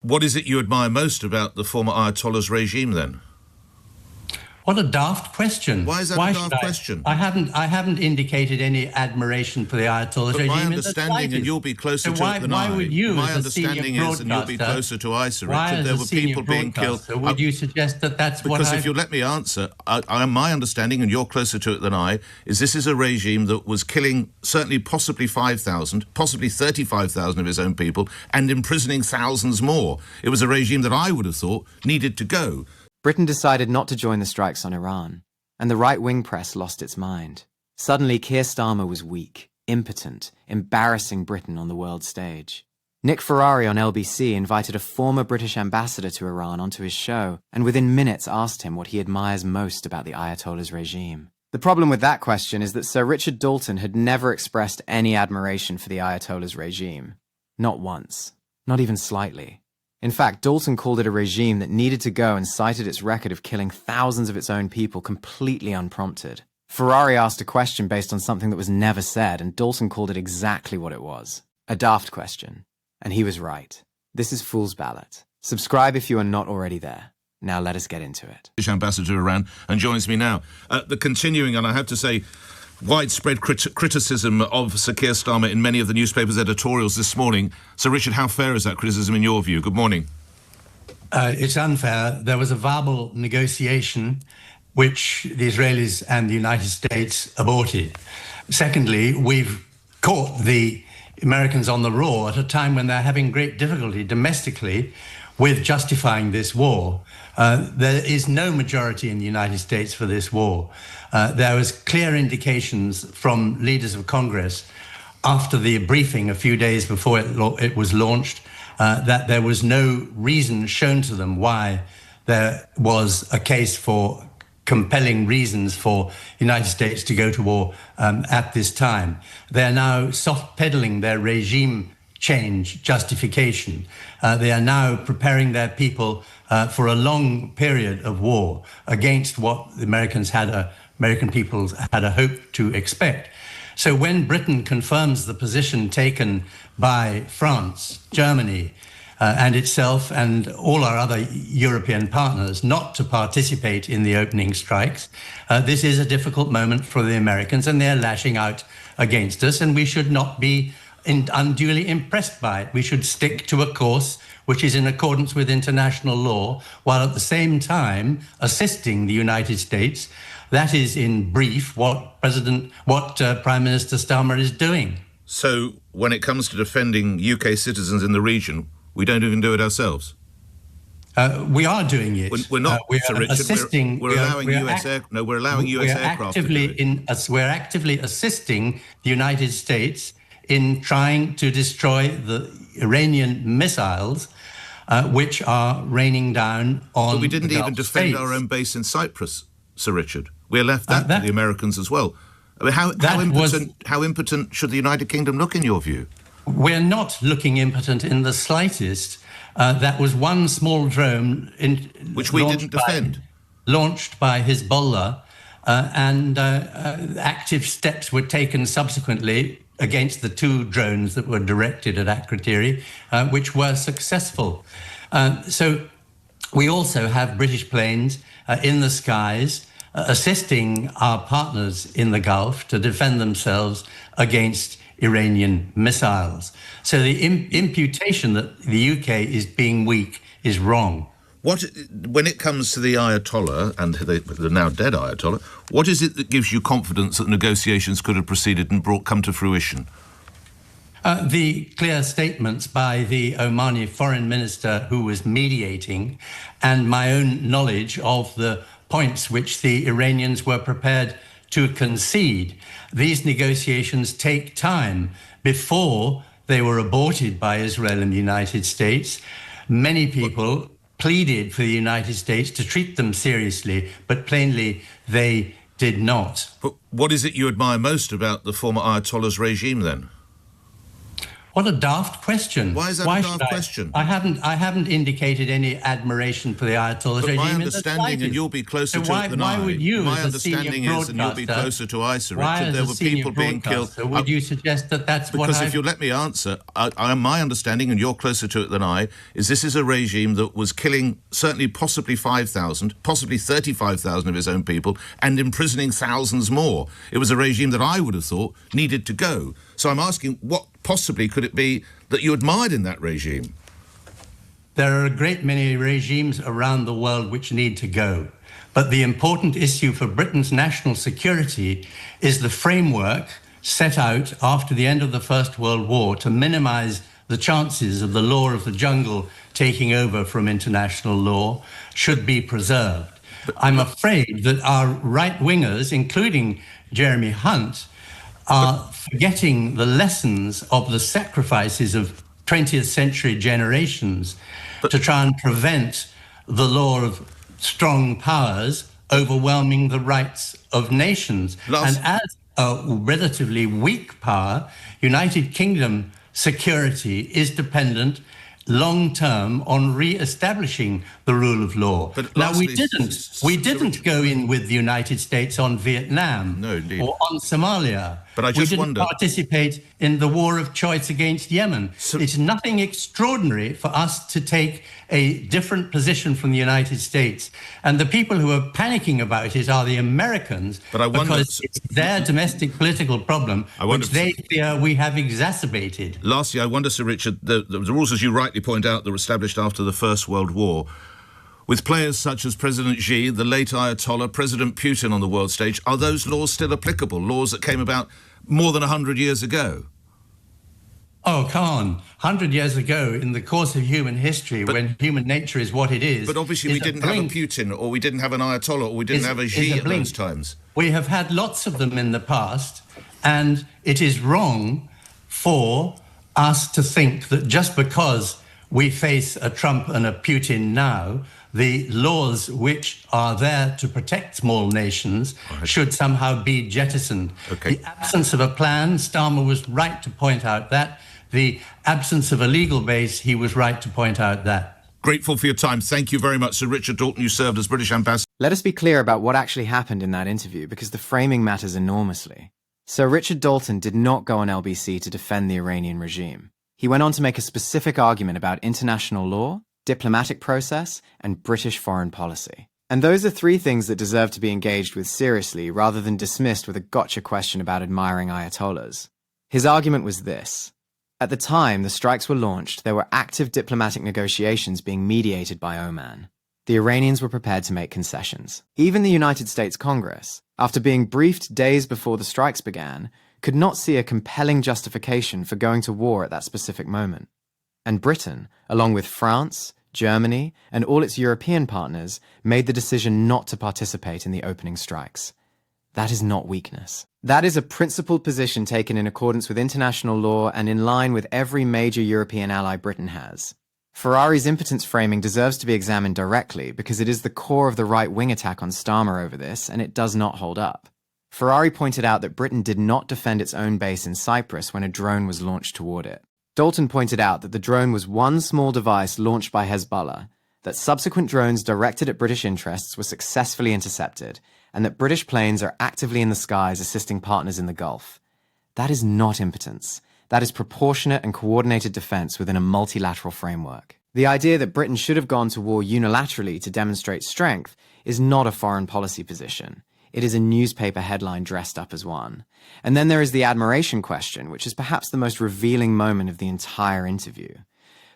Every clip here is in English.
What is it you admire most about the former Ayatollah's regime, then? What a daft question. Why is that a daft question? I haven't indicated any admiration for the Ayatollah's regime. My understanding, and you'll be closer to it than I. Why would you, my as a senior understanding is, and you'll be closer to I, Sir Richard, there were people being killed. Would you suggest that that's what Because if you let me answer, my understanding, and you're closer to it than I, is this is a regime that was killing certainly possibly 5,000, possibly 35,000 of his own people, and imprisoning thousands more. It was a regime that I would have thought needed to go. Britain decided not to join the strikes on Iran, and the right-wing press lost its mind. Suddenly, Keir Starmer was weak, impotent, embarrassing Britain on the world stage. Nick Ferrari on LBC invited a former British ambassador to Iran onto his show, and within minutes asked him what he admires most about the Ayatollah's regime. The problem with that question is that Sir Richard Dalton had never expressed any admiration for the Ayatollah's regime. Not once. Not even slightly. In fact, Dalton called it a regime that needed to go and cited its record of killing thousands of its own people completely unprompted. Ferrari asked a question based on something that was never said, and Dalton called it exactly what it was. A daft question. And he was right. This is Fool's Ballot. Subscribe if you are not already there. Now let us get into it. British ambassador to Iran, and joins me now. The continuing, and I have to say, widespread criticism of Sir Keir Starmer in many of the newspapers' editorials this morning. Sir Richard, how fair is that criticism in your view? Good morning. It's unfair. There was a verbal negotiation which the Israelis and the United States aborted. Secondly, we've caught the Americans on the raw at a time when they're having great difficulty domestically with justifying this war. There is no majority in the United States for this war. There was clear indications from leaders of Congress after the briefing a few days before it was launched that there was no reason shown to them why there was a case for compelling reasons for the United States to go to war at this time. They're now soft-pedaling their regime change justification. They are now preparing their people for a long period of war against what the American people had a hope to expect. So when Britain confirms the position taken by France, Germany, and itself and all our other European partners not to participate in the opening strikes, this is a difficult moment for the Americans, and they're lashing out against us, and we should not be unduly impressed by it. We should stick to a course which is in accordance with international law, while at the same time assisting the United States. That is, in brief, what Prime Minister Starmer is doing. So when it comes to defending UK citizens in the region, we don't even do it ourselves? We are doing it. We're not, Sir Richard. Assisting. We're allowing US aircraft to do it. We're actively assisting the United States in trying to destroy the Iranian missiles, which are raining down on. But we didn't even defend States. our own base in Cyprus, Sir Richard. We left that to the Americans as well. I mean, how impotent should the United Kingdom look in your view? We're not looking impotent in the slightest. That was one small drone which we didn't defend. Launched by Hezbollah, and active steps were taken subsequently against the two drones that were directed at Akrotiri, which were successful. So we also have British planes in the skies assisting our partners in the Gulf to defend themselves against Iranian missiles. So the imputation that the UK is being weak is wrong. When it comes to the Ayatollah and the now dead Ayatollah, what is it that gives you confidence that negotiations could have proceeded and come to fruition? The clear statements by the Omani foreign minister who was mediating, and my own knowledge of the points which the Iranians were prepared to concede. These negotiations take time. Before they were aborted by Israel and the United States, many people pleaded for the United States to treat them seriously, but plainly they did not. But what is it you admire most about the former Ayatollah's regime then? What a daft question. Why is that a daft question? I haven't indicated any admiration for the Ayatollah's regime. My understanding, and you'll be closer to it than I. Why would you, my as a senior understanding is, and you'll be closer to I, Sir Richard, there were people being killed. Would you suggest that that's what Because if you let me answer, my understanding, and you're closer to it than I, is this is a regime that was killing certainly possibly 5,000, possibly 35,000 of his own people, and imprisoning thousands more. It was a regime that I would have thought needed to go. So I'm asking, what possibly could it be that you admired in that regime? There are a great many regimes around the world which need to go. But the important issue for Britain's national security is the framework set out after the end of the First World War to minimize the chances of the law of the jungle taking over from international law should be preserved. I'm afraid that our right-wingers, including Jeremy Hunt, are forgetting the lessons of the sacrifices of 20th century generations to try and prevent the law of strong powers overwhelming the rights of nations. And as a relatively weak power, United Kingdom security is dependent long-term on re-establishing the rule of law. But now, lastly, we didn't go in with the United States on Vietnam or on Somalia. But I just wonder, we didn't participate in the war of choice against Yemen. It's nothing extraordinary for us to take a different position from the United States. And the people who are panicking about it are the Americans, because it's their domestic political problem, which they fear we have exacerbated. Lastly, I wonder, Sir Richard, the rules, as you rightly point out, that were established after the First World War, with players such as President Xi, the late Ayatollah, President Putin on the world stage, are those laws still applicable? Laws that came about more than 100 years ago? Oh, come on. 100 years ago, in the course of human history, when human nature is what it is... But obviously we didn't have a Putin, or we didn't have an Ayatollah, or we didn't have a Xi at those times. We have had lots of them in the past, and it is wrong for us to think that just because we face a Trump and a Putin now, the laws which are there to protect small nations should somehow be jettisoned. The absence of a plan, Starmer was right to point out that. The absence of a legal base, he was right to point out that. Grateful for your time. Thank you very much, Sir Richard Dalton. You served as British ambassador. Let us be clear about what actually happened in that interview, because the framing matters enormously. Sir Richard Dalton did not go on LBC to defend the Iranian regime. He went on to make a specific argument about international law, diplomatic process, and British foreign policy. And those are three things that deserve to be engaged with seriously rather than dismissed with a gotcha question about admiring ayatollahs. His argument was this. At the time the strikes were launched, there were active diplomatic negotiations being mediated by Oman. The Iranians were prepared to make concessions. Even the United States Congress, after being briefed days before the strikes began, could not see a compelling justification for going to war at that specific moment. And Britain, along with France, Germany, and all its European partners, made the decision not to participate in the opening strikes. That is not weakness. That is a principled position taken in accordance with international law and in line with every major European ally Britain has. Ferrari's impotence framing deserves to be examined directly because it is the core of the right-wing attack on Starmer over this, and it does not hold up. Ferrari pointed out that Britain did not defend its own base in Cyprus when a drone was launched toward it. Dalton pointed out that the drone was one small device launched by Hezbollah, that subsequent drones directed at British interests were successfully intercepted, and that British planes are actively in the skies assisting partners in the Gulf. That is not impotence. That is proportionate and coordinated defense within a multilateral framework. The idea that Britain should have gone to war unilaterally to demonstrate strength is not a foreign policy position. It is a newspaper headline dressed up as one. And then there is the admiration question, which is perhaps the most revealing moment of the entire interview.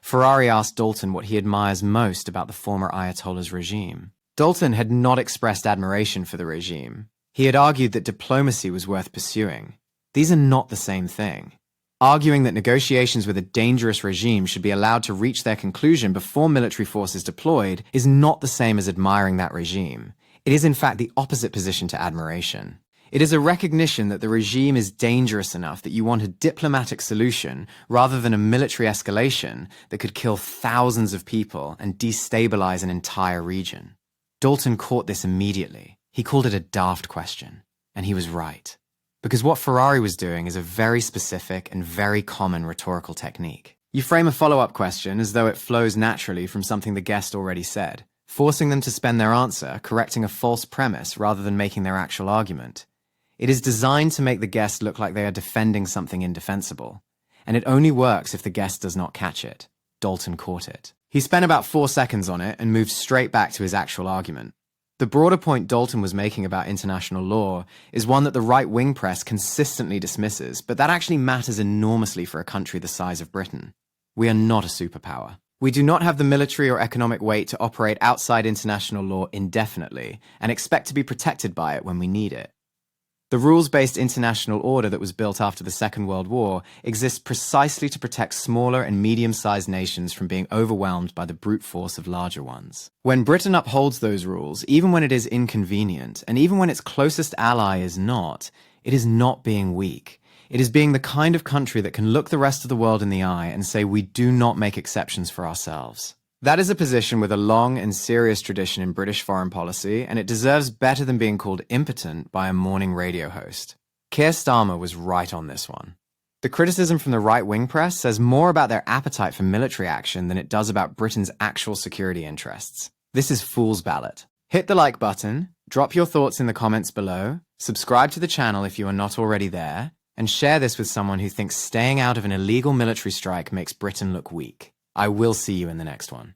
Ferrari asked Dalton what he admires most about the former Ayatollah's regime. Dalton had not expressed admiration for the regime. He had argued that diplomacy was worth pursuing. These are not the same thing. Arguing that negotiations with a dangerous regime should be allowed to reach their conclusion before military force is deployed is not the same as admiring that regime. It is in fact the opposite position to admiration. It is a recognition that the regime is dangerous enough that you want a diplomatic solution rather than a military escalation that could kill thousands of people and destabilize an entire region. Dalton caught this immediately. He called it a daft question, and he was right. Because what Ferrari was doing is a very specific and very common rhetorical technique. You frame a follow-up question as though it flows naturally from something the guest already said, forcing them to spend their answer correcting a false premise rather than making their actual argument. It is designed to make the guest look like they are defending something indefensible, and it only works if the guest does not catch it. Dalton caught it. He spent about 4 seconds on it and moved straight back to his actual argument. The broader point Dalton was making about international law is one that the right-wing press consistently dismisses, but that actually matters enormously for a country the size of Britain. We are not a superpower. We do not have the military or economic weight to operate outside international law indefinitely and expect to be protected by it when we need it. The rules-based international order that was built after the Second World War exists precisely to protect smaller and medium-sized nations from being overwhelmed by the brute force of larger ones. When Britain upholds those rules, even when it is inconvenient, and even when its closest ally is not, it is not being weak. It is being the kind of country that can look the rest of the world in the eye and say we do not make exceptions for ourselves. That is a position with a long and serious tradition in British foreign policy, and it deserves better than being called impotent by a morning radio host. Keir Starmer was right on this one. The criticism from the right-wing press says more about their appetite for military action than it does about Britain's actual security interests. This is fool's ballot. Hit the like button, drop your thoughts in the comments below, subscribe to the channel if you are not already there, and share this with someone who thinks staying out of an illegal military strike makes Britain look weak. I will see you in the next one.